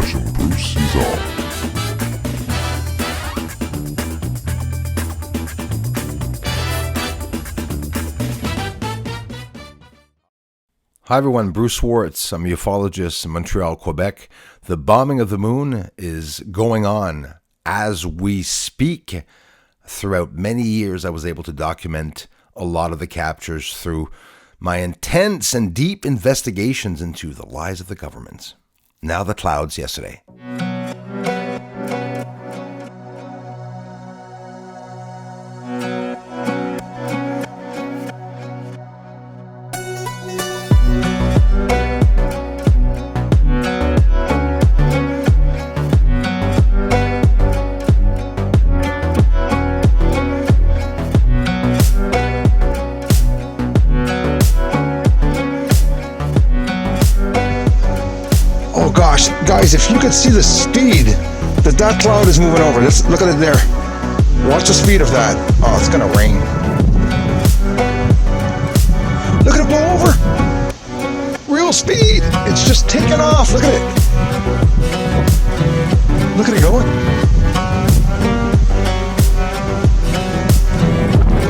watching bruceseesall. Hi everyone, Bruce Swartz. I'm a ufologist in Montreal, Quebec. The bombing of the moon is going on as we speak. Throughout many years, I was able to document a lot of the captures through my intense and deep investigations into the lies of the governments. Now the clouds yesterday. Guys, if you could see the speed that cloud is moving over, let's look at it there. Watch the speed of that. Oh, it's gonna rain. Look at it blow over. Real speed. It's just taking off. Look at it. Look at it going.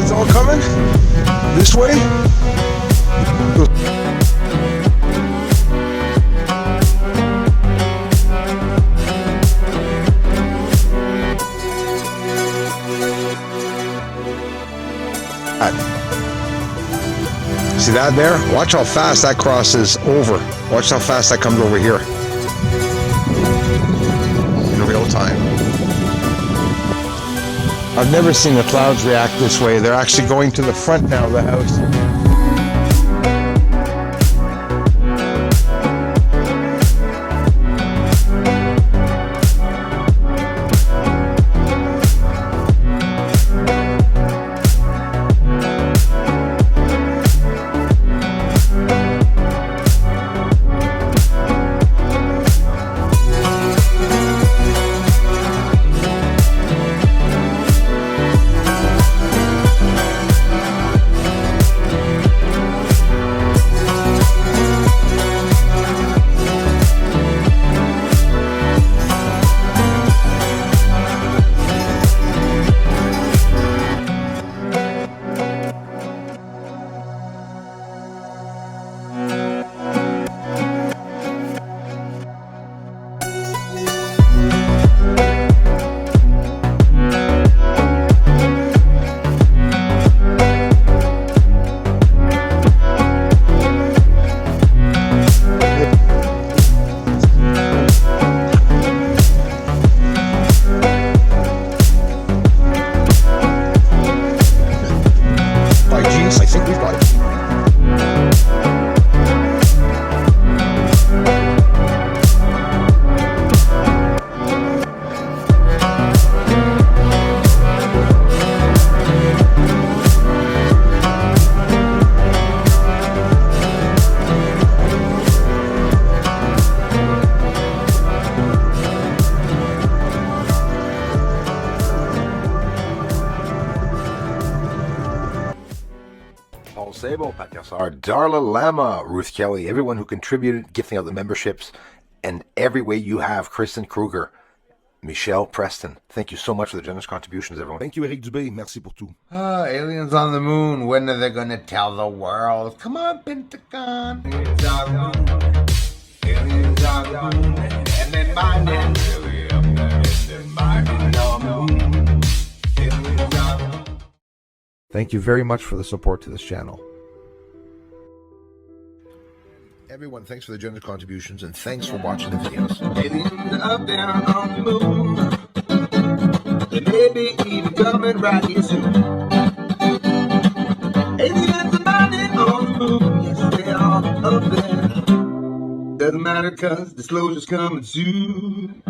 It's all coming this way. See that there? Watch how fast that crosses over. Watch how fast that comes over here. In real time. I've never seen the clouds react this way. They're actually going to the front now of the house. I think we've got it. Sabo, Patyasar, Darla Lama, Ruth Kelly, everyone who contributed, gifting out the memberships, and every way you have, Kristen Kruger, Michelle Preston. Thank you so much for the generous contributions, everyone. Thank you, Eric Dubé. Merci pour tout. Aliens on the moon. When are they going to tell the world? Come on, Pentagon. Aliens on the moon. Aliens on the moon. And they're mining. Really up there. They're mining on the moon. Aliens on the moon. Thank you very much for the support to this channel. Everyone, thanks for the generous contributions and thanks for watching the videos. Aliens up there on the moon. They may be even coming right here soon. Aliens are mining on the moon. Yes, they are up there. Doesn't matter cause disclosure's coming soon.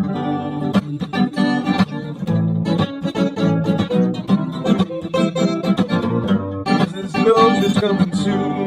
Disclosure's coming soon.